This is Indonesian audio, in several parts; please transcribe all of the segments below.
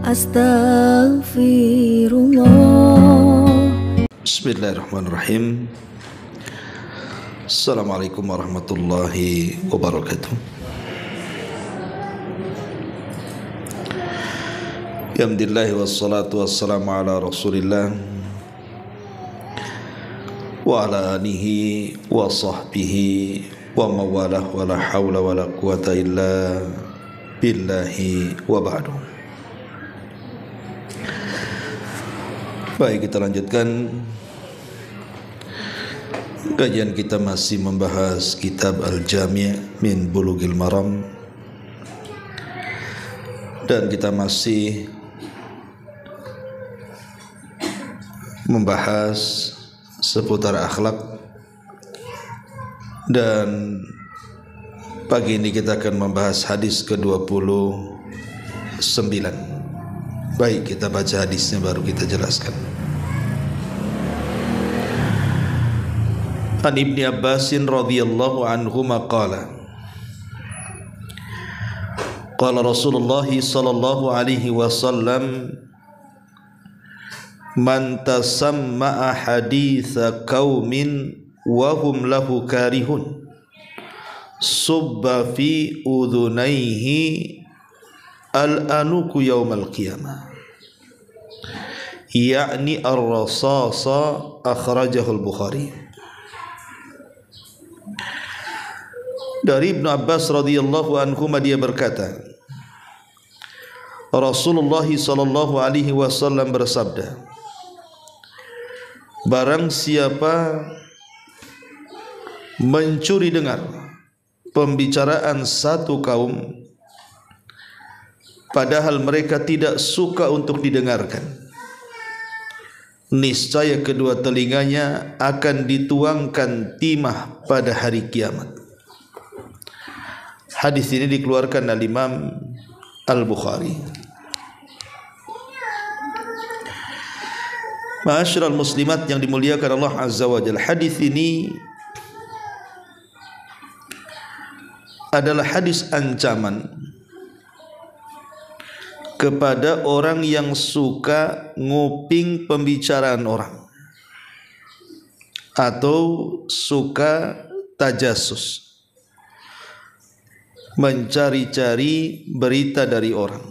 Astaghfirullah. Bismillahirrahmanirrahim. Assalamualaikum warahmatullahi wabarakatuh. Alhamdulillah wassalatu wassalamu ala Rasulillah wa ala alihi wa sahbihi wa mawalah wa la hawla wa la quwata illa billahi wa ba'du. Baik, kita lanjutkan kajian kita, masih membahas kitab Al-Jami' min Bulughil Maram, dan kita masih membahas seputar akhlak, dan pagi ini kita akan membahas hadis ke-29. Baik, kita baca hadisnya baru kita jelaskan. An Ibni Abbasin radhiyallahu anhuma qala qala Rasulullah sallallahu alaihi wasallam man tasamma'a haditha qaumin wa hum lahu karihun subba fi udhunaihi al-anuku yawmal qiyamah, yakni ar-rasasa, akhrajahul Bukhari. Dari Ibnu Abbas radhiyallahu anhu dia berkata, Rasulullah sallallahu alaihi wasallam bersabda, barang siapa mencuri dengar pembicaraan satu kaum padahal mereka tidak suka untuk didengarkan, niscaya kedua telinganya akan dituangkan timah pada hari kiamat. Hadis ini dikeluarkan oleh Imam Al-Bukhari. Ma'asyiral muslimat yang dimuliakan Allah Azza wa Jalla, hadis ini adalah hadis ancaman kepada orang yang suka nguping pembicaraan orang atau suka tajasus, mencari-cari berita dari orang.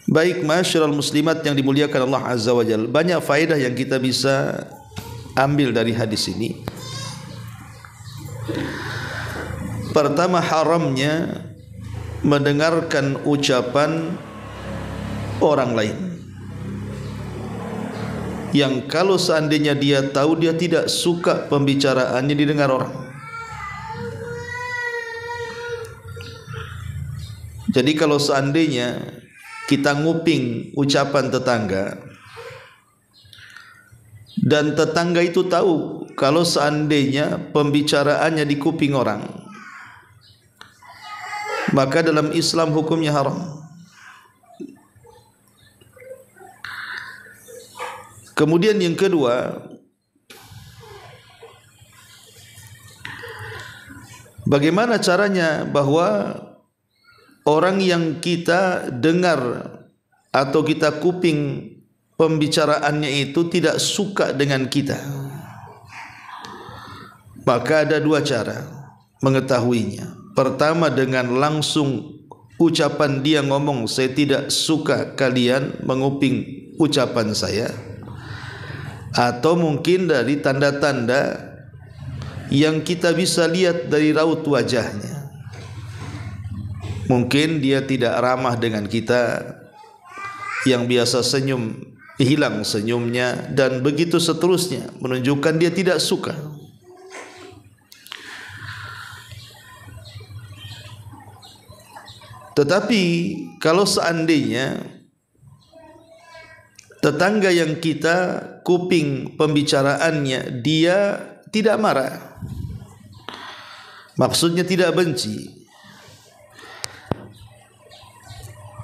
Baik, ma'asyiral muslimat yang dimuliakan Allah Azza wa Jalla, banyak faedah yang kita bisa ambil dari hadis ini. Pertama, haramnya mendengarkan ucapan orang lain yang kalau seandainya dia tahu dia tidak suka pembicaraannya didengar orang. Jadi kalau seandainya kita nguping ucapan tetangga dan tetangga itu tahu kalau seandainya pembicaraannya di kuping orang, maka dalam Islam hukumnya haram. Kemudian yang kedua, bagaimana caranya bahwa orang yang kita dengar atau kita kuping pembicaraannya itu tidak suka dengan kita? Maka ada dua cara mengetahuinya. Pertama, dengan langsung ucapan dia ngomong, saya tidak suka kalian menguping ucapan saya. Atau mungkin dari tanda-tanda yang kita bisa lihat dari raut wajahnya. Mungkin dia tidak ramah dengan kita, yang biasa senyum hilang senyumnya, dan begitu seterusnya, menunjukkan dia tidak suka. Tetapi kalau seandainya tetangga yang kita kuping pembicaraannya dia tidak marah, maksudnya tidak benci,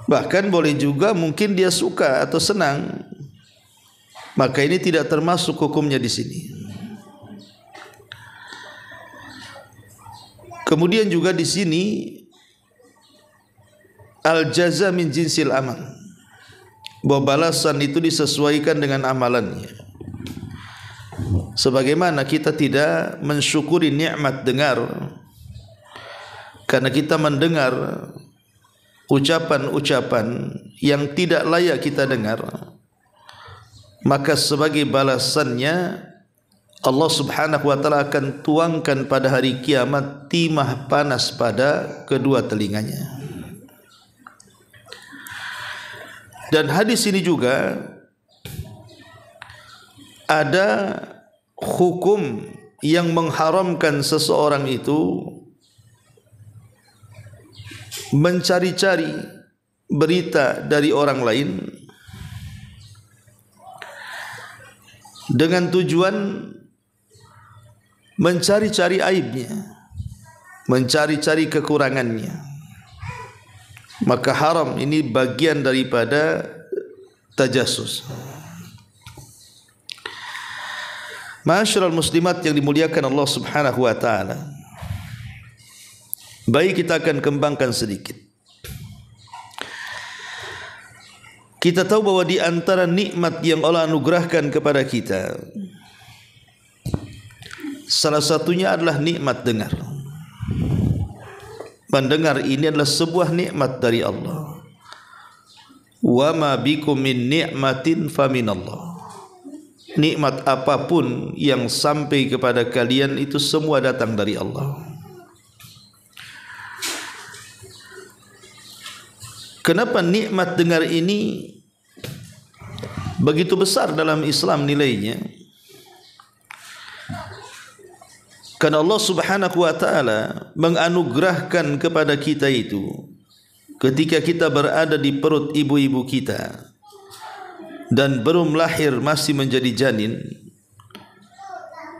bahkan boleh juga mungkin dia suka atau senang, maka ini tidak termasuk hukumnya di sini. Kemudian juga di sini al-jaza min jinsil amal, bahwa balasan itu disesuaikan dengan amalannya. Sebagaimana kita tidak mensyukuri nikmat dengar karena kita mendengar ucapan-ucapan yang tidak layak kita dengar, maka sebagai balasannya Allah Subhanahu wa taala akan tuangkan pada hari kiamat timah panas pada kedua telinganya. Dan hadis ini juga ada hukum yang mengharamkan seseorang itu mencari-cari berita dari orang lain dengan tujuan mencari-cari aibnya, mencari-cari kekurangannya. Maka haram ini bagian daripada tajassus. Ma'asyiral muslimat yang dimuliakan Allah Subhanahu wa taala, baik kita akan kembangkan sedikit. Kita tahu bahwa di antara nikmat yang Allah anugerahkan kepada kita, salah satunya adalah nikmat dengar. Mendengar ini adalah sebuah nikmat dari Allah. Wa ma bikum min ni'matin faminallah. Nikmat apapun yang sampai kepada kalian itu semua datang dari Allah. Kenapa nikmat dengar ini begitu besar dalam Islam nilainya? Karena Allah Subhanahu wa taala menganugerahkan kepada kita itu ketika kita berada di perut ibu-ibu kita dan belum lahir masih menjadi janin,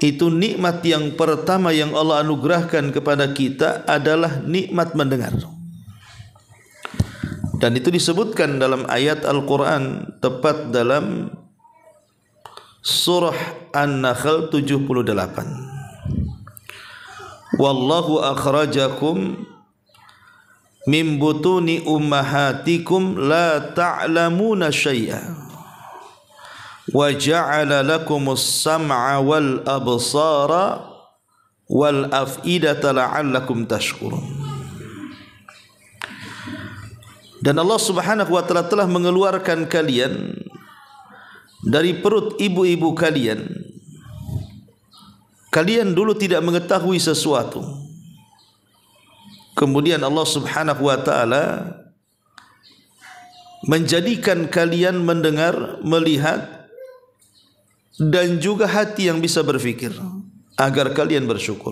itu nikmat yang pertama yang Allah anugerahkan kepada kita adalah nikmat mendengar. Dan itu disebutkan dalam ayat Al-Quran, tepat dalam surah An-Nahl 78. Wallahu akhrajakum min butuni ummahatikum la ta'lamuna syai'a wa ja'ala lakumus sam'a wal absara wal af'idata la'allakum tashkurun. Dan Allah Subhanahu wa taala telah mengeluarkan kalian dari perut ibu-ibu kalian. Kalian dulu tidak mengetahui sesuatu. Kemudian Allah Subhanahu wa taala menjadikan kalian mendengar, melihat, dan juga hati yang bisa berfikir agar kalian bersyukur.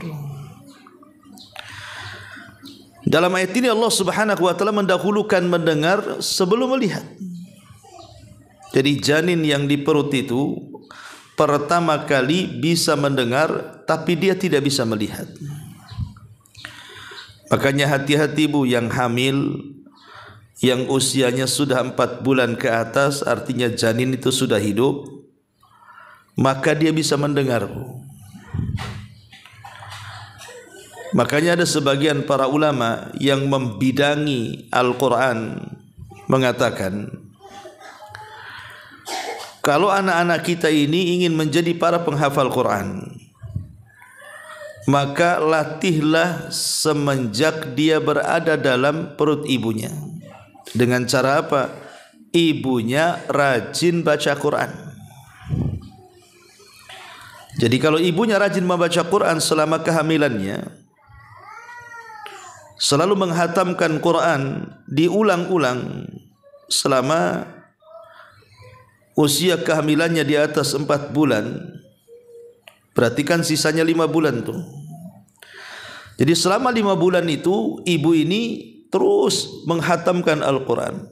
Dalam ayat ini Allah Subhanahu wa taala mendahulukan mendengar sebelum melihat. Jadi janin yang di perut itu pertama kali bisa mendengar tapi dia tidak bisa melihat. Makanya hati-hati bu yang hamil, yang usianya sudah 4 bulan ke atas, artinya janin itu sudah hidup, maka dia bisa mendengar bu. Makanya ada sebagian para ulama yang membidangi Al-Quran mengatakan, kalau anak-anak kita ini ingin menjadi para penghafal Quran, maka latihlah semenjak dia berada dalam perut ibunya. Dengan cara apa? Ibunya rajin baca Quran. Jadi kalau ibunya rajin membaca Quran selama kehamilannya, selalu menghatamkan Quran diulang-ulang selama usia kehamilannya di atas 4 bulan, berarti kan sisanya 5 bulan tuh. Jadi selama 5 bulan itu ibu ini terus menghatamkan Al-Quran.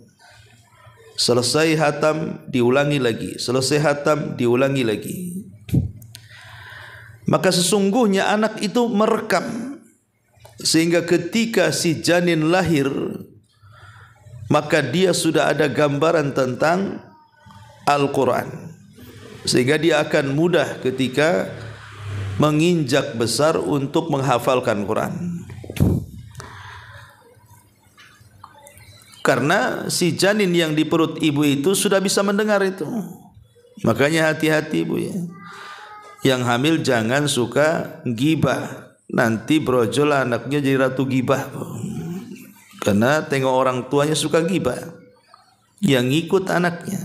Selesai hatam diulangi lagi, selesai hatam diulangi lagi. Maka sesungguhnya anak itu merekam, sehingga ketika si janin lahir, maka dia sudah ada gambaran tentang Al-Quran, sehingga dia akan mudah ketika menginjak besar untuk menghafalkan Quran. Karena si janin yang di perut ibu itu sudah bisa mendengar itu. Makanya hati-hati ibu ya. Yang hamil jangan suka gibah. Nanti brojol anaknya jadi ratu gibah. Karena tengok orang tuanya suka gibah, yang ngikut anaknya.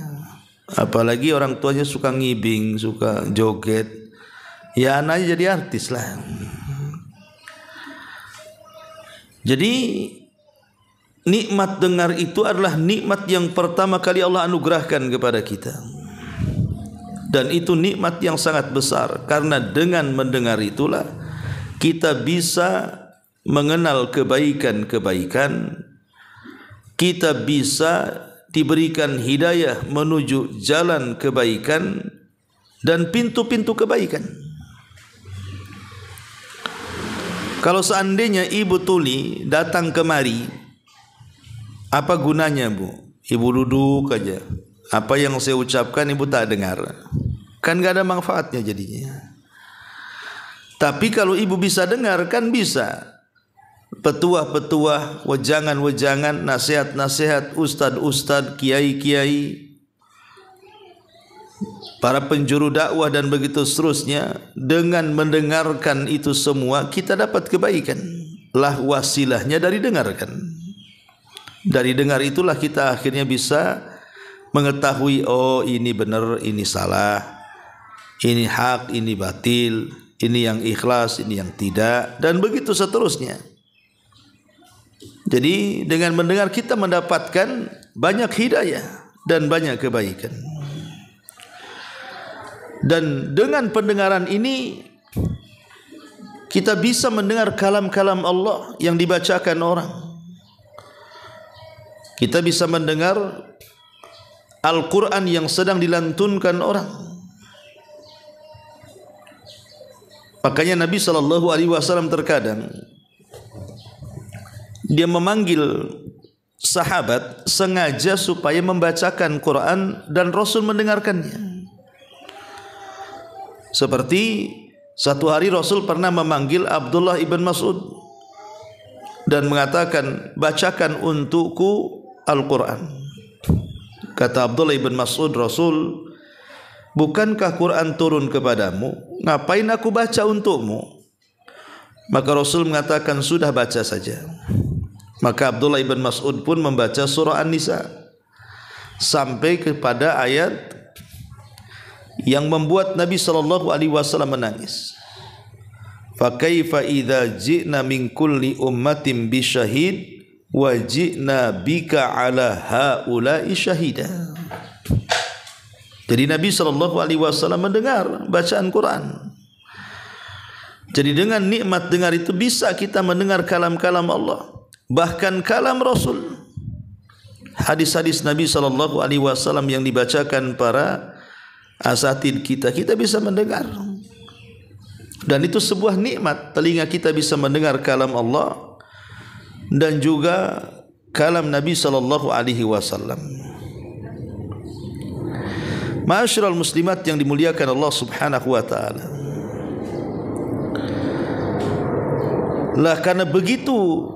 Apalagi orang tuanya suka ngibing, suka joget, ya anaknya jadi artis lah. Jadi nikmat dengar itu adalah nikmat yang pertama kali Allah anugerahkan kepada kita. Dan itu nikmat yang sangat besar, karena dengan mendengar itulah kita bisa mengenal kebaikan-kebaikan, kita bisa diberikan hidayah menuju jalan kebaikan dan pintu-pintu kebaikan. Kalau seandainya Ibu Tuli datang kemari, apa gunanya Bu? Ibu duduk aja, apa yang saya ucapkan Ibu tak dengar, kan gak ada manfaatnya jadinya. Tapi kalau Ibu bisa dengar, kan bisa petuah-petuah, wejangan-wejangan, nasihat-nasihat, ustad-ustad, kiai-kiai, para penjuru dakwah dan begitu seterusnya. Dengan mendengarkan itu semua kita dapat kebaikan. Lah wasilahnya dari dengarkan. Dari dengar itulah kita akhirnya bisa mengetahui, oh ini benar, ini salah, ini hak, ini batil, ini yang ikhlas, ini yang tidak, dan begitu seterusnya. Jadi dengan mendengar kita mendapatkan banyak hidayah dan banyak kebaikan. Dan dengan pendengaran ini kita bisa mendengar kalam-kalam Allah yang dibacakan orang. Kita bisa mendengar Al-Quran yang sedang dilantunkan orang. Makanya Nabi SAW terkadang dia memanggil sahabat sengaja supaya membacakan Quran dan Rasul mendengarkannya. Seperti satu hari Rasul pernah memanggil Abdullah ibn Mas'ud dan mengatakan, bacakan untukku Al-Quran. Kata Abdullah ibn Mas'ud, Rasul, bukankah Quran turun kepadamu? Ngapain aku baca untukmu? Maka Rasul mengatakan, sudah baca saja. Maka Abdullah ibn Mas'ud pun membaca surah An-Nisa sampai kepada ayat yang membuat Nabi SAW menangis. Fa kaifa idza ji'na min kulli ummatin bi syahid wa ji'na bika ala haula'i syahida. Jadi Nabi SAW mendengar bacaan Quran. Jadi dengan nikmat dengar itu bisa kita mendengar kalam-kalam Allah, bahkan kalam Rasul. Hadis-hadis Nabi SAW yang dibacakan para asatid kita, kita bisa mendengar. Dan itu sebuah nikmat, telinga kita bisa mendengar kalam Allah dan juga kalam Nabi SAW. Ma'asyiral muslimat yang dimuliakan Allah Subhanahu wa taala. Lah karena begitu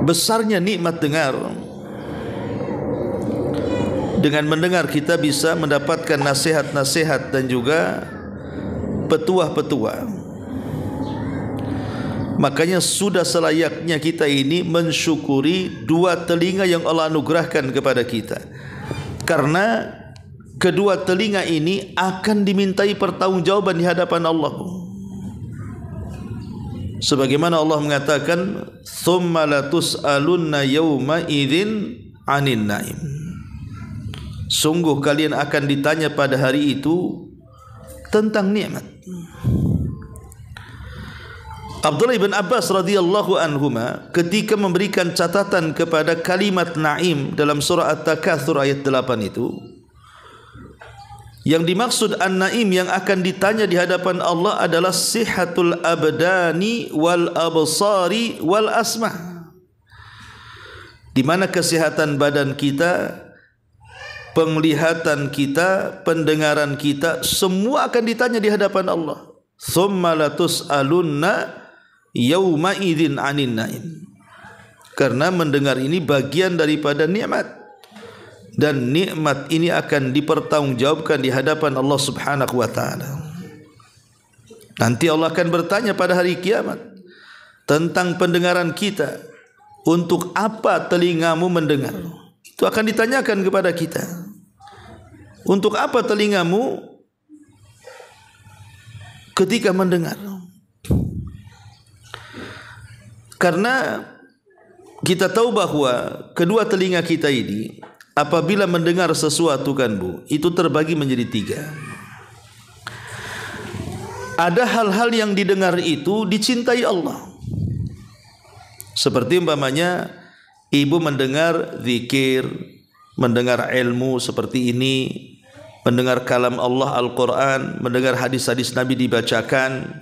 besarnya nikmat dengar, dengan mendengar kita bisa mendapatkan nasihat-nasihat dan juga petuah-petuah. Makanya sudah selayaknya kita ini mensyukuri dua telinga yang Allah anugerahkan kepada kita, karena kedua telinga ini akan dimintai pertanggungjawaban di hadapan Allah. Sebagaimana Allah mengatakan, "Tsumma latus'alunna yawma idzin 'anin na'im." Sungguh kalian akan ditanya pada hari itu tentang nikmat. Abdullah bin Abbas radhiyallahu anhuma ketika memberikan catatan kepada kalimat na'im dalam surah At-Takatsur ayat 8 itu, yang dimaksud an-na'im yang akan ditanya di hadapan Allah adalah sihatul abdani wal absari wal asma', di mana kesehatan badan kita, penglihatan kita, pendengaran kita, semua akan ditanya di hadapan Allah. Tsumma latus'alunna yauma idzin 'anin na'im. Karena mendengar ini bagian daripada nikmat, dan nikmat ini akan dipertanggungjawabkan di hadapan Allah Subhanahu wa taala. Nanti Allah akan bertanya pada hari kiamat tentang pendengaran kita. Untuk apa telingamu mendengar? Itu akan ditanyakan kepada kita. Untuk apa telingamu ketika mendengar? Karena kita tahu bahwa kedua telinga kita ini apabila mendengar sesuatu kan Bu, itu terbagi menjadi 3. Ada hal-hal yang didengar itu dicintai Allah. Seperti umpamanya ibu mendengar zikir, mendengar ilmu seperti ini, mendengar kalam Allah Al-Quran, mendengar hadis-hadis Nabi dibacakan.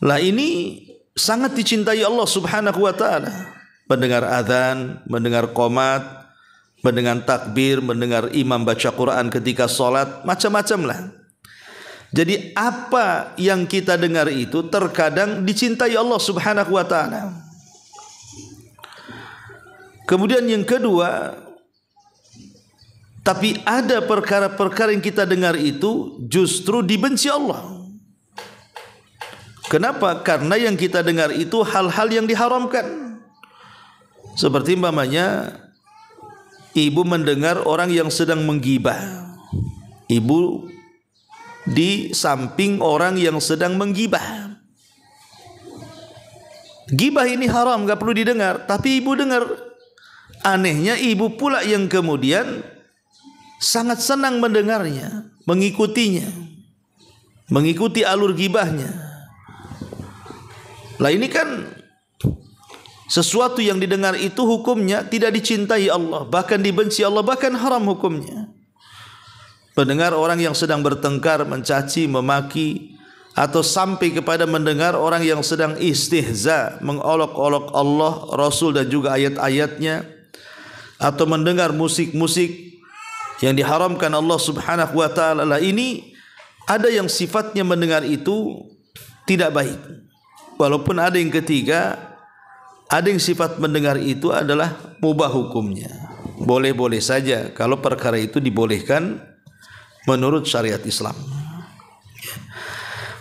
Lah ini sangat dicintai Allah Subhanahu wa ta'ala. Mendengar azan, mendengar qomat, mendengar takbir, mendengar imam baca Quran ketika sholat, macam-macam lah. Jadi apa yang kita dengar itu terkadang dicintai Allah Subhanahu wa ta'ala. Kemudian yang kedua, tapi ada perkara-perkara yang kita dengar itu justru dibenci Allah. Kenapa? Karena yang kita dengar itu hal-hal yang diharamkan. Seperti umpamanya ibu mendengar orang yang sedang menggibah. Ibu di samping orang yang sedang menggibah. Gibah ini haram, enggak perlu didengar, tapi ibu dengar. Anehnya ibu pula yang kemudian sangat senang mendengarnya, mengikutinya, mengikuti alur gibahnya. Lah ini kan sesuatu yang didengar itu hukumnya tidak dicintai Allah, bahkan dibenci Allah, bahkan haram hukumnya. Mendengar orang yang sedang bertengkar, mencaci, memaki, atau sampai kepada mendengar orang yang sedang istihza, mengolok-olok Allah, Rasul dan juga ayat-ayatnya, atau mendengar musik-musik yang diharamkan Allah Subhanahu wa ta'ala. Lah ini ada yang sifatnya mendengar itu tidak baik. Walaupun ada yang ketiga, ada yang sifat mendengar itu adalah mubah hukumnya, boleh-boleh saja kalau perkara itu dibolehkan menurut syariat Islam.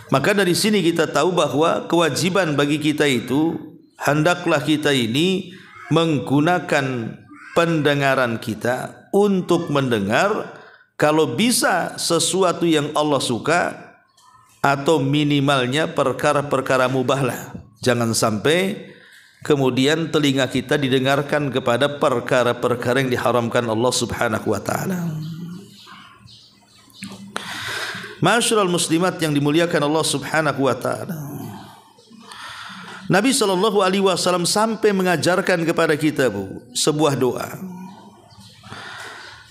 Maka dari sini kita tahu bahwa kewajiban bagi kita itu, hendaklah kita ini menggunakan pendengaran kita untuk mendengar, kalau bisa sesuatu yang Allah suka, atau minimalnya perkara-perkara mubahlah. Jangan sampai kemudian telinga kita didengarkan kepada perkara-perkara yang diharamkan Allah Subhanahu wa ta'ala. Ma'asyiral muslimat yang dimuliakan Allah Subhanahu wa ta'ala, Nabi SAW sampai mengajarkan kepada kita sebuah doa,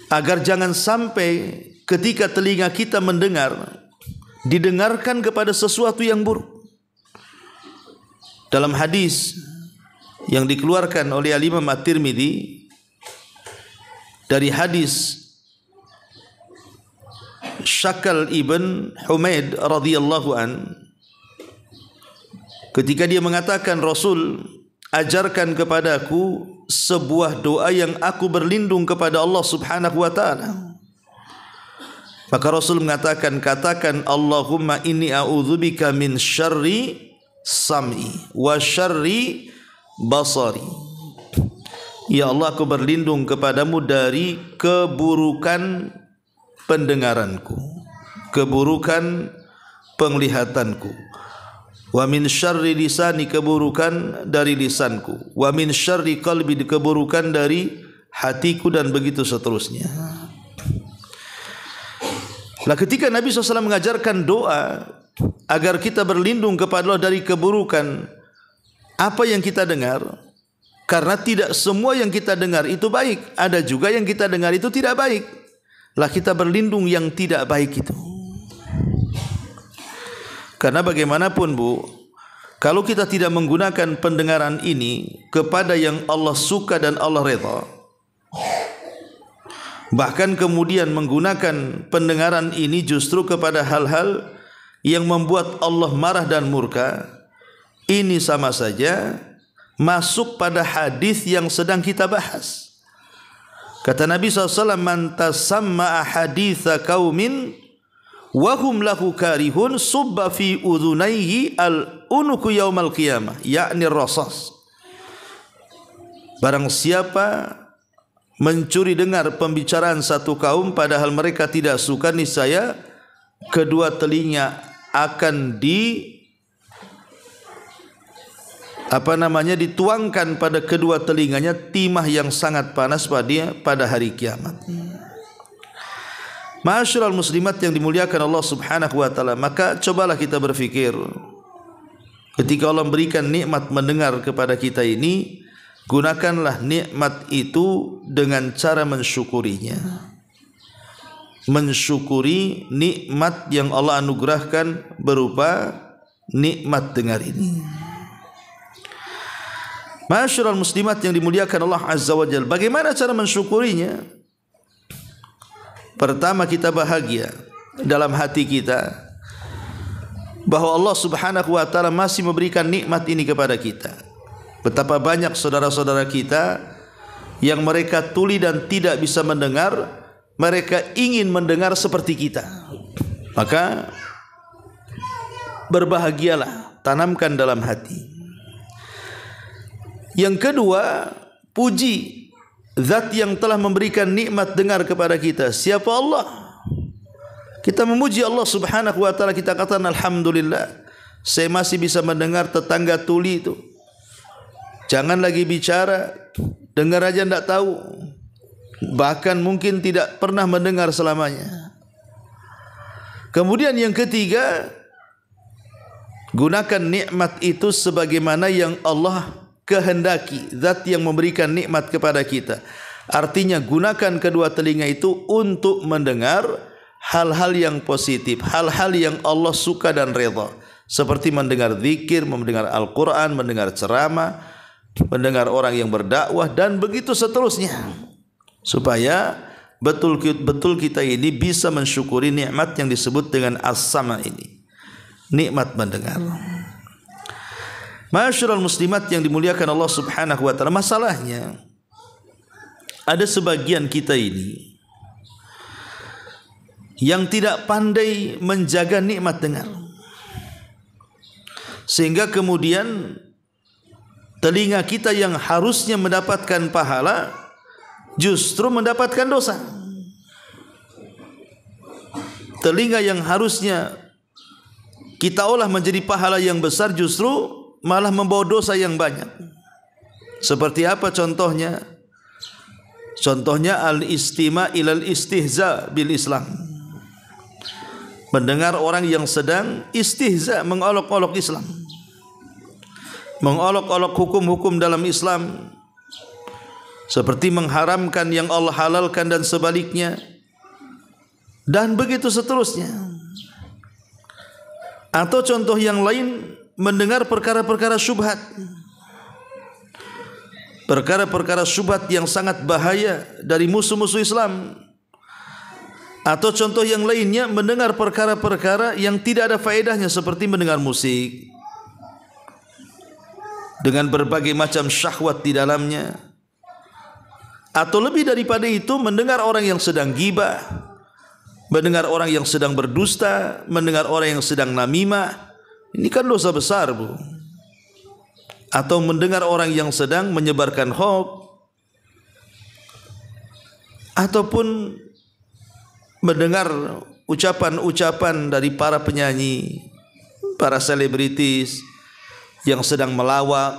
agar jangan sampai ketika telinga kita mendengar, didengarkan kepada sesuatu yang buruk. Dalam hadis yang dikeluarkan oleh Al-Imam At-Tirmidzi dari hadis Syakal ibn Humaid radhiyallahu an, ketika dia mengatakan, Rasul ajarkan kepadaku sebuah doa yang aku berlindung kepada Allah Subhanahu wa ta'ala. Maka Rasul mengatakan, katakan, Allahumma inni a'udzubika min syarri sam'i wa syarri basari. Ya Allah, aku berlindung kepadamu dari keburukan pendengaranku, keburukan penglihatanku, wa min syarri lisani, keburukan dari lisanku, wa min syarri qalbi, keburukan dari hatiku, dan begitu seterusnya. Nah, ketika Nabi SAW mengajarkan doa agar kita berlindung kepada Allah dari keburukan apa yang kita dengar, karena tidak semua yang kita dengar itu baik, ada juga yang kita dengar itu tidak baik. Lah kita berlindung yang tidak baik itu. Karena bagaimanapun kalau kita tidak menggunakan pendengaran ini kepada yang Allah suka dan Allah redha, bahkan kemudian menggunakan pendengaran ini justru kepada hal-hal yang membuat Allah marah dan murka, ini sama saja masuk pada hadis yang sedang kita bahas. Kata Nabi SAW, man tasamma'a haditha qaumin wa hum lahu karihun subba fi udhunaihi al-unuku yaumal qiyamah, yakni rasas. Barang siapa mencuri dengar pembicaraan satu kaum padahal mereka tidak suka, niscaya kedua telinga akan dituangkan pada kedua telinganya timah yang sangat panas pada hari kiamat. Ma'asyiral muslimat yang dimuliakan Allah Subhanahu wa taala, maka cobalah kita berfikir, ketika Allah memberikan nikmat mendengar kepada kita ini, gunakanlah nikmat itu dengan cara mensyukurinya. Mensyukuri nikmat yang Allah anugerahkan berupa nikmat dengar ini. Ma'asyiral muslimat yang dimuliakan Allah Azza wa Jalla, bagaimana cara mensyukurinya? Pertama, kita bahagia dalam hati kita bahwa Allah Subhanahu wa taala masih memberikan nikmat ini kepada kita. Betapa banyak saudara-saudara kita yang mereka tuli dan tidak bisa mendengar, mereka ingin mendengar seperti kita. Maka berbahagialah, tanamkan dalam hati. Yang kedua, puji zat yang telah memberikan nikmat dengar kepada kita. Siapa? Allah. Kita memuji Allah Subhanahu wa taala, kita katakan alhamdulillah, saya masih bisa mendengar tetangga tuli itu. Jangan lagi bicara, dengar aja tidak tahu, bahkan mungkin tidak pernah mendengar selamanya. Kemudian yang ketiga, gunakan nikmat itu sebagaimana yang Allah kehendaki, zat yang memberikan nikmat kepada kita. Artinya gunakan kedua telinga itu untuk mendengar hal-hal yang positif, hal-hal yang Allah suka dan redha, seperti mendengar zikir, mendengar Al-Quran, mendengar ceramah, mendengar orang yang berdakwah, dan begitu seterusnya, supaya betul-betul kita ini bisa mensyukuri nikmat yang disebut dengan as-sama ini, nikmat mendengar. Ma'asyiral muslimat yang dimuliakan Allah Subhanahu wa taala, masalahnya ada sebagian kita ini yang tidak pandai menjaga nikmat dengar, sehingga kemudian telinga kita yang harusnya mendapatkan pahala justru mendapatkan dosa. Telinga yang harusnya kita olah menjadi pahala yang besar justru malah membawa dosa yang banyak. Seperti apa contohnya? Contohnya al-istima' ilal istihza bil Islam. Mendengar orang yang sedang istihza, mengolok-olok Islam, mengolok-olok hukum-hukum dalam Islam, seperti mengharamkan yang Allah halalkan dan sebaliknya, dan begitu seterusnya. Atau contoh yang lain, mendengar perkara-perkara syubhat, perkara-perkara syubhat yang sangat bahaya dari musuh-musuh Islam. Atau contoh yang lainnya, mendengar perkara-perkara yang tidak ada faedahnya, seperti mendengar musik dengan berbagai macam syahwat di dalamnya. Atau lebih daripada itu, mendengar orang yang sedang ghibah, mendengar orang yang sedang berdusta, mendengar orang yang sedang namimah. Ini kan dosa besar, Bu. Atau mendengar orang yang sedang menyebarkan hoax, ataupun mendengar ucapan-ucapan dari para penyanyi, para selebritis yang sedang melawak,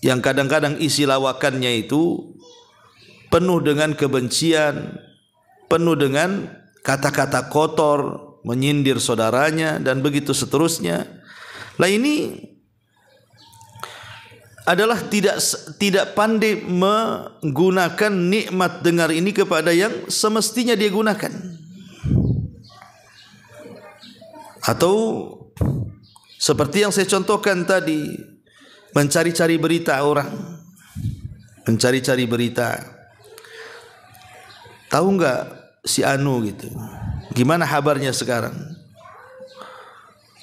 yang kadang-kadang isi lawakannya itu penuh dengan kebencian, penuh dengan kata-kata kotor, menyindir saudaranya, dan begitu seterusnya. Lah ini adalah tidak pandai menggunakan nikmat dengar ini kepada yang semestinya dia gunakan. Atau seperti yang saya contohkan tadi, mencari-cari berita orang, mencari-cari berita. Tahu enggak si Anu gitu, gimana kabarnya sekarang?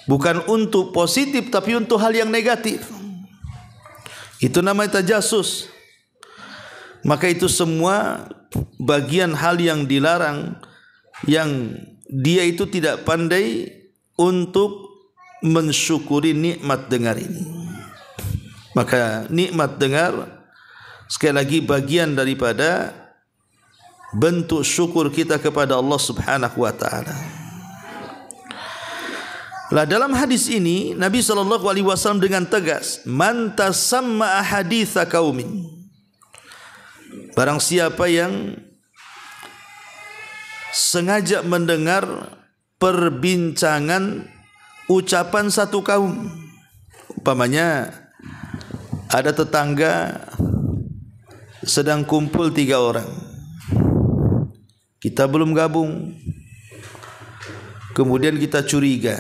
Bukan untuk positif, tapi untuk hal yang negatif. Itu namanya tajasus. Maka itu semua bagian hal yang dilarang, yang dia itu tidak pandai untuk mensyukuri nikmat dengar ini. Maka nikmat dengar sekali lagi bagian daripada bentuk syukur kita kepada Allah Subhanahu wa taala. Lah dalam hadis ini Nabi SAW dengan tegas, man tasamma ahaditsa qaumin, barang siapa yang sengaja mendengar perbincangan ucapan satu kaum. Umpamanya ada tetangga sedang kumpul 3 orang, kita belum gabung, kemudian kita curiga,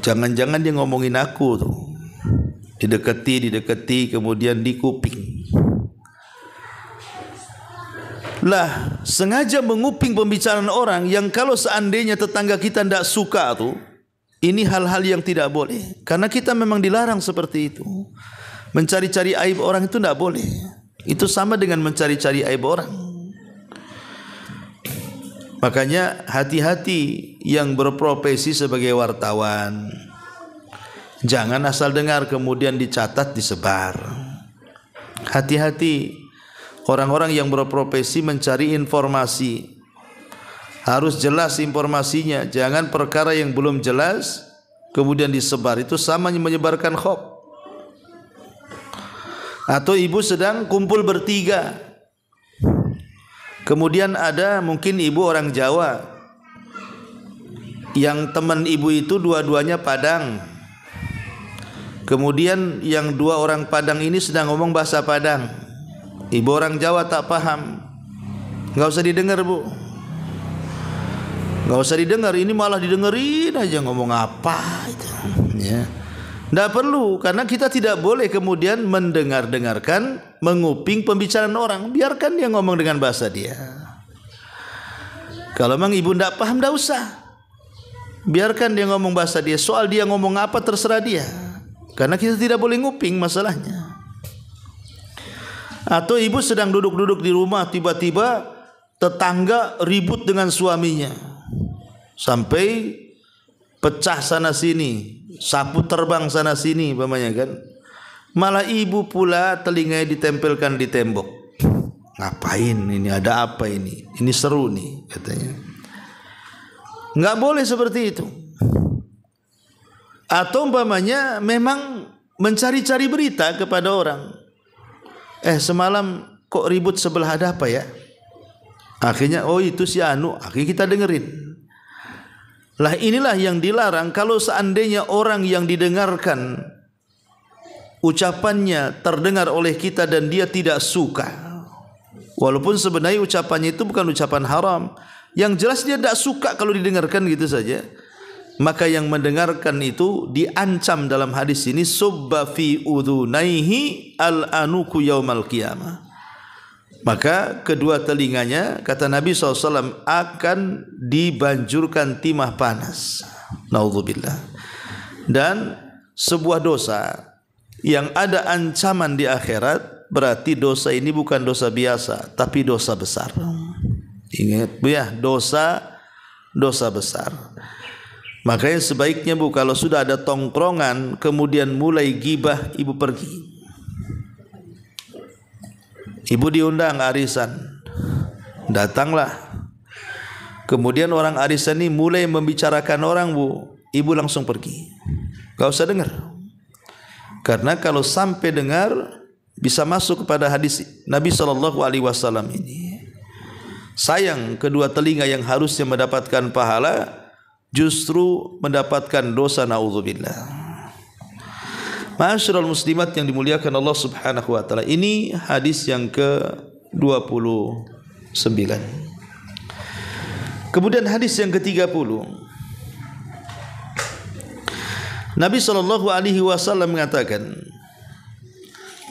jangan-jangan dia ngomongin aku tuh, didekati, kemudian di kuping. Lah sengaja menguping pembicaraan orang yang kalau seandainya tetangga kita tidak suka tuh, ini hal-hal yang tidak boleh. Karena kita memang dilarang seperti itu. Mencari-cari aib orang itu tidak boleh. Itu sama dengan mencari-cari aib orang. Makanya hati-hati yang berprofesi sebagai wartawan. Jangan asal dengar kemudian dicatat, disebar. Hati-hati orang-orang yang berprofesi mencari informasi. Harus jelas informasinya. Jangan perkara yang belum jelas kemudian disebar. Itu sama menyebarkan hoax. Atau ibu sedang kumpul bertiga, kemudian ada mungkin ibu orang Jawa, yang teman ibu itu dua-duanya Padang. Kemudian yang 2 orang Padang ini sedang ngomong bahasa Padang. Ibu orang Jawa tak paham. Enggak usah didengar, Bu. Enggak usah didengar, ini malah didengerin aja ngomong apa itu. Ya. Tidak perlu, karena kita tidak boleh kemudian mendengar-dengarkan, menguping pembicaraan orang. Biarkan dia ngomong dengan bahasa dia. Kalau memang ibu tidak paham, tidak usah. Biarkan dia ngomong bahasa dia. Soal dia ngomong apa terserah dia. Karena kita tidak boleh nguping masalahnya. Atau ibu sedang duduk-duduk di rumah, tiba-tiba tetangga ribut dengan suaminya. Sampai pecah sana sini, sapu terbang sana sini, umpamanya kan. Malah ibu pula telinganya ditempelkan di tembok. Ngapain ini? Ada apa ini? Ini seru nih katanya. Enggak boleh seperti itu. Atau umpamanya memang mencari-cari berita kepada orang. Semalam kok ribut sebelah, ada apa ya? Akhirnya oh itu si Anu, akhirnya kita dengerin. Lah inilah yang dilarang. Kalau seandainya orang yang didengarkan ucapannya terdengar oleh kita dan dia tidak suka, walaupun sebenarnya ucapannya itu bukan ucapan haram, yang jelas dia tidak suka kalau didengarkan gitu saja, maka yang mendengarkan itu diancam dalam hadis ini, subba fi udhunaihi al-anuku yaumal qiyamah. Maka kedua telinganya, kata Nabi SAW, akan dibanjurkan timah panas. Naudzubillah. Dan sebuah dosa yang ada ancaman di akhirat, berarti dosa ini bukan dosa biasa, tapi dosa besar. Ingat Bu ya, dosa besar. Makanya sebaiknya Bu, kalau sudah ada tongkrongan kemudian mulai gibah, ibu pergi. Ibu diundang arisan, datanglah. Kemudian orang arisan ini mulai membicarakan orang, Bu, ibu langsung pergi. Gak usah dengar. Karena kalau sampai dengar bisa masuk kepada hadis Nabi SAW ini. Sayang kedua telinga yang harusnya mendapatkan pahala justru mendapatkan dosa, naudzubillah. Ma'asyiral muslimat yang dimuliakan Allah Subhanahu wa taala. Ini hadis yang ke-29. Kemudian hadis yang ke-30. Nabi sallallahu alaihi wasallam mengatakan,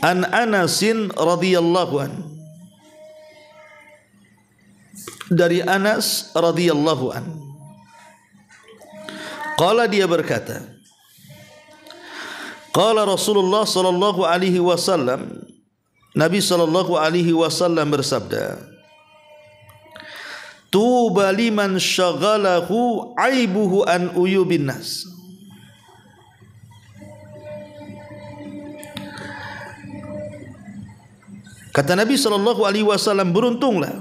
An Anasin radhiyallahu an. Dari Anas radhiyallahu an. Qala, dia berkata, Qala Rasulullah sallallahu alaihi wasallam, Nabi sallallahu alaihi wasallam bersabda, tuba liman syaghalahu aibuhu an uyubin nas. Kata Nabi sallallahu alaihi wasallam, beruntunglah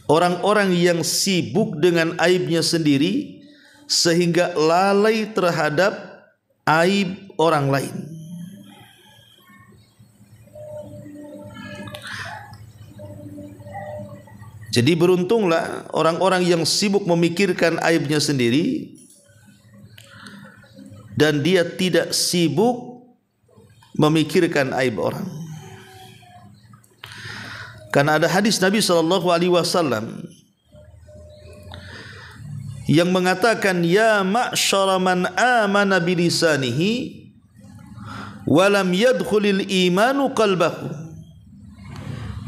orang-orang yang sibuk dengan aibnya sendiri sehingga lalai terhadap aib orang lain. Jadi beruntunglah orang-orang yang sibuk memikirkan aibnya sendiri dan dia tidak sibuk memikirkan aib orang. Karena ada hadis Nabi SAW yang mengatakan, ya ma'syara man amana bilisanihi walam yadkhulil imanu qalbahu.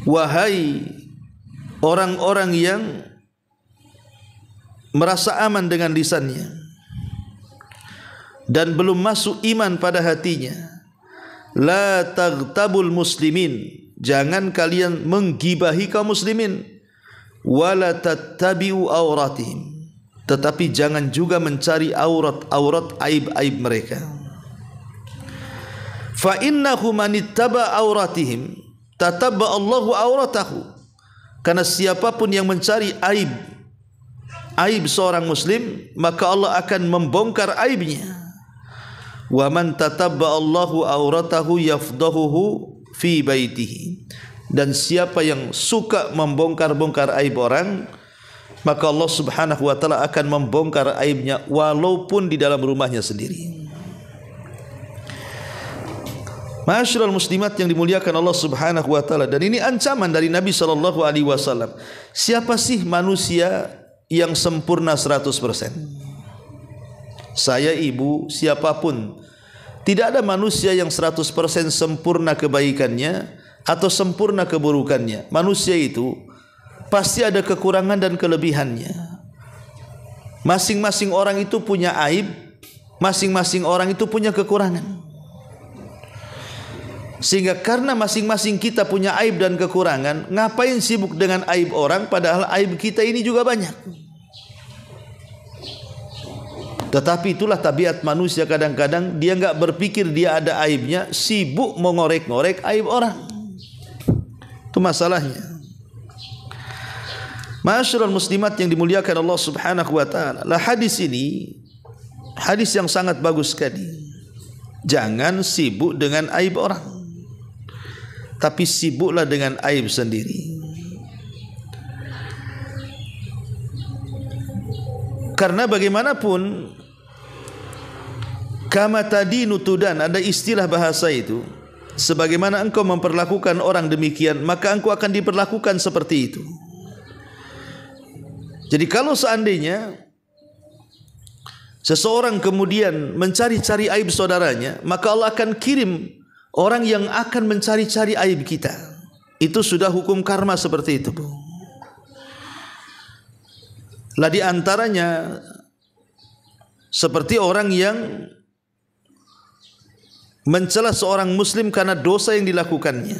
Wahai orang-orang yang merasa aman dengan lisannya dan belum masuk iman pada hatinya, la taghtabul muslimin, jangan kalian menggibahi kaum muslimin, wala tattabi'u auratihim, tetapi jangan juga mencari aurat-aurat aib-aib mereka. Fa innahu man ittaba auratihim tatabba Allahu auratahu, karena siapapun yang mencari aib seorang muslim, maka Allah akan membongkar aibnya. Wa man tatabba Allahu auratahu yafdahuhu fi baitihi, dan siapa yang suka membongkar-bongkar aib orang, maka Allah Subhanahu wa taala akan membongkar aibnya walaupun di dalam rumahnya sendiri. Ma'asyiral muslimat yang dimuliakan Allah Subhanahu wa taala, dan ini ancaman dari Nabi sallallahu alaihi wasallam. Siapa sih manusia yang sempurna 100%? Saya, ibu, siapapun, tidak ada manusia yang 100% sempurna kebaikannya atau sempurna keburukannya. Manusia itu pasti ada kekurangan dan kelebihannya. Masing-masing orang itu punya aib, masing-masing orang itu punya kekurangan. Sehingga karena masing-masing kita punya aib dan kekurangan, ngapain sibuk dengan aib orang padahal aib kita ini juga banyak. Tetapi itulah tabiat manusia, kadang-kadang dia enggak berpikir dia ada aibnya, sibuk mengorek-ngorek aib orang. Itu masalahnya. Ma'asyiral muslimat yang dimuliakan Allah Subhanahu wa taala, lah hadis ini hadis yang sangat bagus sekali. Jangan sibuk dengan aib orang, tapi sibuklah dengan aib sendiri. Karena bagaimanapun, kama tadinu tudan, ada istilah bahasa itu, sebagaimana engkau memperlakukan orang demikian, maka engkau akan diperlakukan seperti itu. Jadi kalau seandainya seseorang kemudian mencari-cari aib saudaranya, maka Allah akan kirim orang yang akan mencari-cari aib kita. Itu sudah hukum karma seperti itu, Bu. Lah di antaranya seperti orang yang mencela seorang muslim karena dosa yang dilakukannya,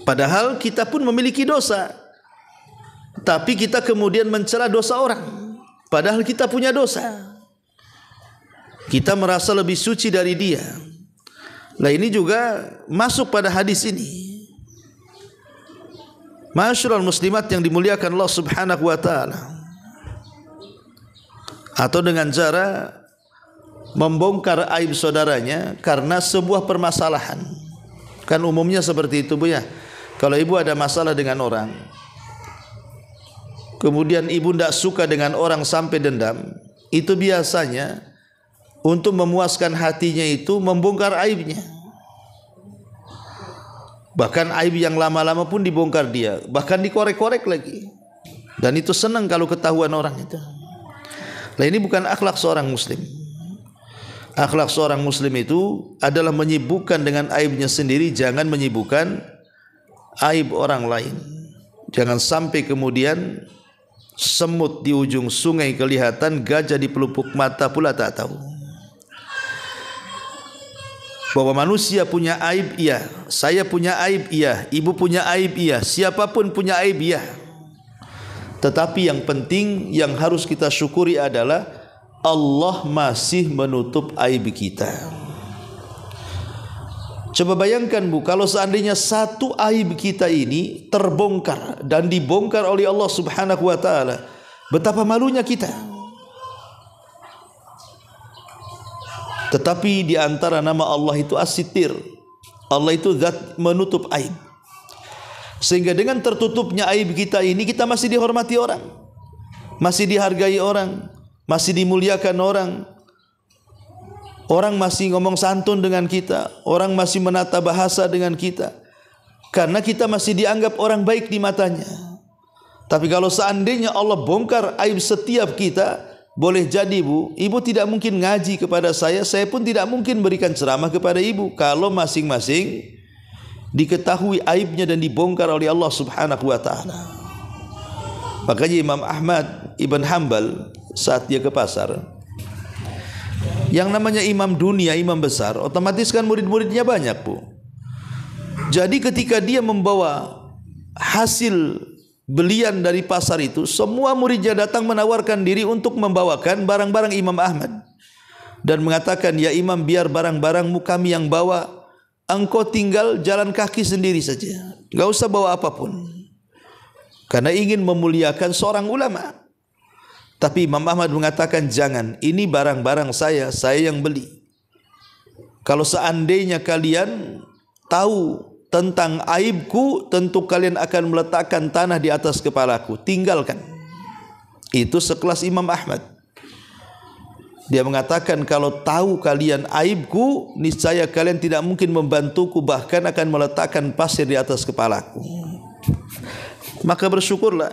padahal kita pun memiliki dosa, tapi kita kemudian mencela dosa orang padahal kita punya dosa. Kita merasa lebih suci dari dia. Lah ini juga masuk pada hadis ini. Ma'asyiral muslimat yang dimuliakan Allah Subhanahu wa taala, atau dengan cara membongkar aib saudaranya karena sebuah permasalahan. Kan umumnya seperti itu, Bu, ya. Kalau ibu ada masalah dengan orang, kemudian ibu tidak suka dengan orang sampai dendam, itu biasanya untuk memuaskan hatinya itu membongkar aibnya. Bahkan aib yang lama-lama pun dibongkar dia, bahkan dikorek-korek lagi. Dan itu senang kalau ketahuan orang itu. Nah, ini bukan akhlak seorang muslim. Akhlak seorang muslim itu adalah menyibukkan dengan aibnya sendiri, jangan menyibukkan aib orang lain. Jangan sampai kemudian semut di ujung sungai kelihatan, gajah di pelupuk mata pula tak tahu. Bahwa manusia punya aib, iya. Saya punya aib, iya. Ibu punya aib, iya. Siapapun punya aib, iya. Tetapi yang penting yang harus kita syukuri adalah Allah masih menutup aib kita. Coba bayangkan Bu, kalau seandainya satu aib kita ini terbongkar dan dibongkar oleh Allah Subhanahu wa taala, betapa malunya kita. Tetapi di antara nama Allah itu As-Sittir. Allah itu zat menutup aib. Sehingga dengan tertutupnya aib kita ini, kita masih dihormati orang, masih dihargai orang, masih dimuliakan orang. Orang masih ngomong santun dengan kita, orang masih menata bahasa dengan kita, karena kita masih dianggap orang baik di matanya. Tapi kalau seandainya Allah bongkar aib setiap kita, boleh jadi Bu, ibu tidak mungkin ngaji kepada saya pun tidak mungkin berikan ceramah kepada ibu, kalau masing-masing diketahui aibnya dan dibongkar oleh Allah Subhanahu wa taala. Makanya Imam Ahmad Ibn Hanbal saat dia ke pasar, yang namanya imam dunia, imam besar, otomatis kan murid-muridnya banyak Bu. Jadi ketika dia membawa hasil belian dari pasar itu, semua muridnya datang menawarkan diri untuk membawakan barang-barang Imam Ahmad dan mengatakan, ya Imam, biar barang-barangmu kami yang bawa, engkau tinggal jalan kaki sendiri saja, gak usah bawa apapun, karena ingin memuliakan seorang ulama. Tapi Imam Ahmad mengatakan, jangan, ini barang-barang saya yang beli. Kalau seandainya kalian tahu tentang aibku, tentu kalian akan meletakkan tanah di atas kepalaku, tinggalkan. Itu sekelas Imam Ahmad. Dia mengatakan, kalau tahu kalian aibku, niscaya kalian tidak mungkin membantuku, bahkan akan meletakkan pasir di atas kepalaku. Maka bersyukurlah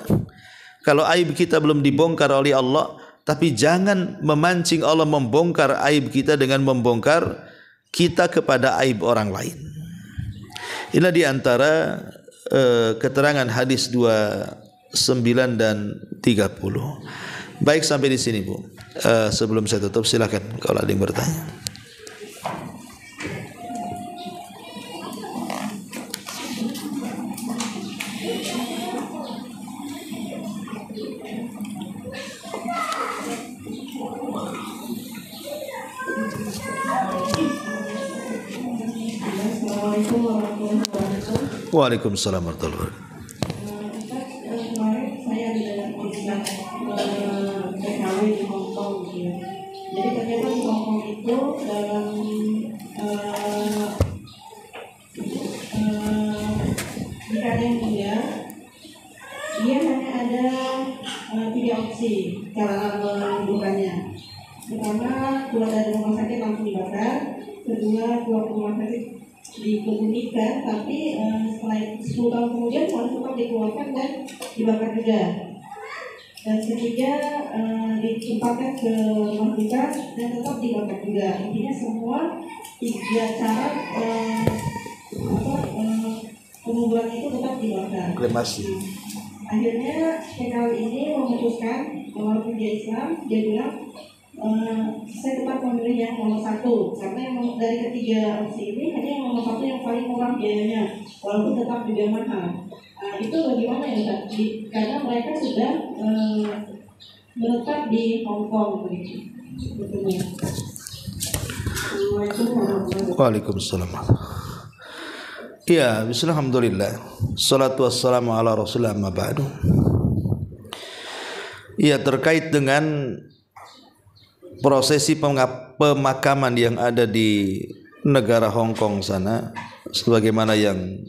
kalau aib kita belum dibongkar oleh Allah, tapi jangan memancing Allah membongkar aib kita dengan membongkar kita kepada aib orang lain. Inilah di antara keterangan hadis 29 dan 30. Baik, sampai di sini Bu. Sebelum saya tutup, silakan kalau ada yang bertanya. Waalaikumsalam warahmatullahi wabarakatuh. Kemarin saya ada Islam PKW di Hongkong gitu ya. Jadi ternyata di Hongkong itu dalam nikahnya dia hanya ada 3 opsi cara menghidupkannya. Pertama, keluar dari rumah sakit langsung dibakar. Kedua, keluar rumah sakit dikebumikan, tapi setelah 10 tahun kemudian harus tetap dikeluarkan dan dibakar juga. Dan ketiga, ditempatkan ke rumah duka dan tetap dibakar juga. Intinya semua 3 cara penguburan itu tetap dibakar. Kremasi. Akhirnya PKW ini memutuskan, walaupun dia Islam, dia bilang, saya tetap memilih yang nomor 1, karena yang dari ketiga opsi ini hanya yang nomor 1 yang paling murah biayanya, walaupun tetap juga mahal. Itu bagaimana ya, karena mereka sudah menetap di Hongkong begitu. Waalaikumsalam. Ya, bismillahirrahmanirrahim. Salatu wassalamu ala Rasulillah amma ba'du. Ya, terkait dengan prosesi pemakaman yang ada di negara Hong Kong sana, sebagaimana yang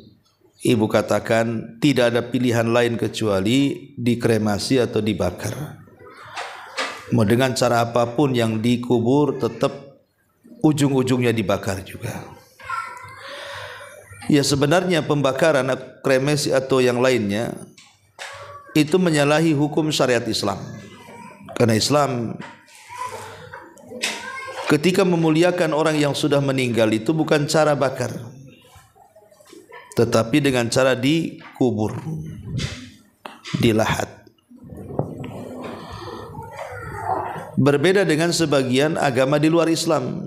Ibu katakan, tidak ada pilihan lain kecuali dikremasi atau dibakar. Mau dengan cara apapun yang dikubur, tetap ujung-ujungnya dibakar juga. Ya, sebenarnya pembakaran, kremasi atau yang lainnya itu menyalahi hukum syariat Islam. Karena Islam ketika memuliakan orang yang sudah meninggal itu bukan cara bakar, tetapi dengan cara dikubur, dilahat. Berbeda dengan sebagian agama di luar Islam,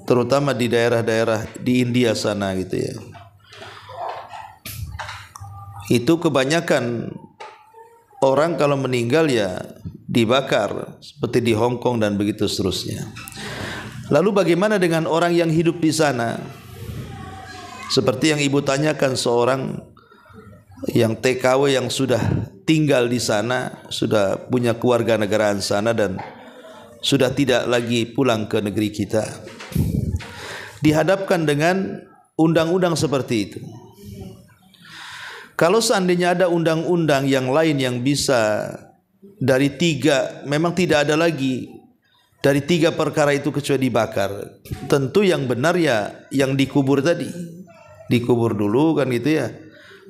terutama di daerah-daerah di India sana gitu ya. Itu kebanyakan orang kalau meninggal ya dibakar seperti di Hong Kong dan begitu seterusnya. Lalu bagaimana dengan orang yang hidup di sana? Seperti yang ibu tanyakan, seorang yang TKW yang sudah tinggal di sana, sudah punya keluarga negaraan sana dan sudah tidak lagi pulang ke negeri kita. Dihadapkan dengan undang-undang seperti itu. Kalau seandainya ada undang-undang yang lain yang bisa dari tiga, memang tidak ada lagi dari tiga perkara itu kecuali dibakar. Tentu yang benar ya yang dikubur tadi. Dikubur dulu kan gitu ya.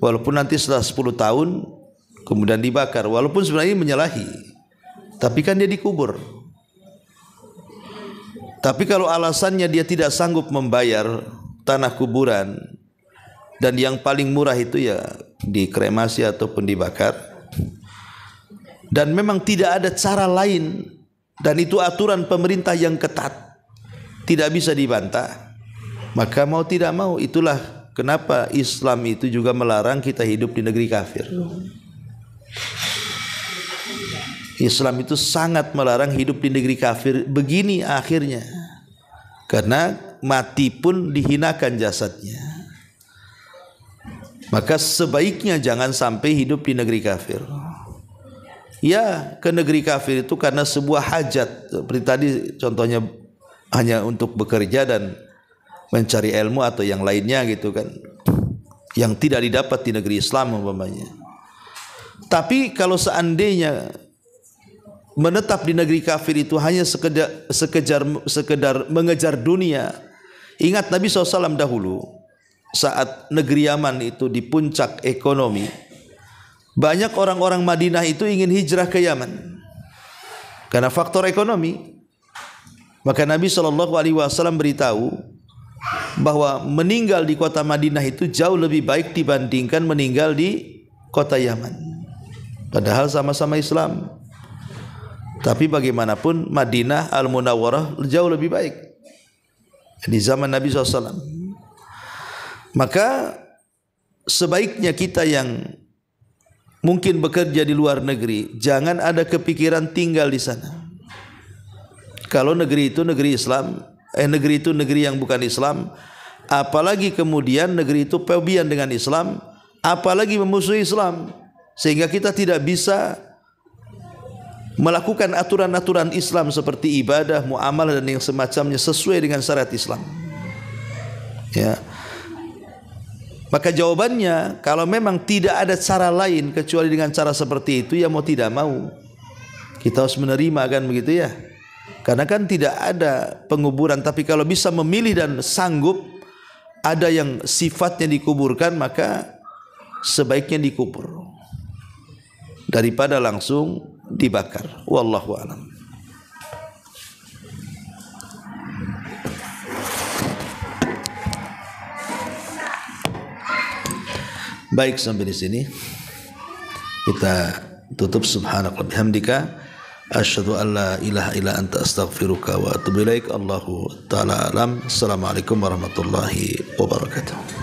Walaupun nanti setelah 10 tahun kemudian dibakar. Walaupun sebenarnya menyalahi, tapi kan dia dikubur. Tapi kalau alasannya dia tidak sanggup membayar tanah kuburan, dan yang paling murah itu ya dikremasi ataupun dibakar, dan memang tidak ada cara lain, dan itu aturan pemerintah yang ketat, tidak bisa dibantah, maka mau tidak mau. Itulah kenapa Islam itu juga melarang kita hidup di negeri kafir. Islam itu sangat melarang hidup di negeri kafir. Begini akhirnya, karena mati pun dihinakan jasadnya. Maka sebaiknya jangan sampai hidup di negeri kafir. Ya, ke negeri kafir itu karena sebuah hajat. Seperti tadi contohnya hanya untuk bekerja dan mencari ilmu atau yang lainnya gitu kan, yang tidak didapat di negeri Islam umpamanya. Tapi kalau seandainya menetap di negeri kafir itu hanya sekedar mengejar dunia. Ingat Nabi SAW dahulu saat negeri Yaman itu di puncak ekonomi, banyak orang-orang Madinah itu ingin hijrah ke Yaman karena faktor ekonomi. Maka Nabi SAW beritahu bahwa meninggal di kota Madinah itu jauh lebih baik dibandingkan meninggal di kota Yaman. Padahal sama-sama Islam. Tapi bagaimanapun Madinah Al-Munawwarah jauh lebih baik di zaman Nabi SAW. Maka sebaiknya kita yang mungkin bekerja di luar negeri, jangan ada kepikiran tinggal di sana. Kalau negeri itu negeri Islam, negeri itu negeri yang bukan Islam, apalagi kemudian negeri itu peobian dengan Islam, apalagi memusuhi Islam, sehingga kita tidak bisa melakukan aturan-aturan Islam seperti ibadah, muamalah dan yang semacamnya sesuai dengan syariat Islam. Ya. Maka jawabannya, kalau memang tidak ada cara lain kecuali dengan cara seperti itu, ya mau tidak mau kita harus menerima, kan begitu ya. Karena kan tidak ada penguburan, tapi kalau bisa memilih dan sanggup ada yang sifatnya dikuburkan, maka sebaiknya dikubur daripada langsung dibakar. Wallahu a'lam. Baik, sampai di sini kita tutup. Subhanallah bihamdika asyhadu an la ilaha illa anta astaghfiruka wa atubu ilaik. Allahu taala alam. Assalamualaikum warahmatullahi wabarakatuh.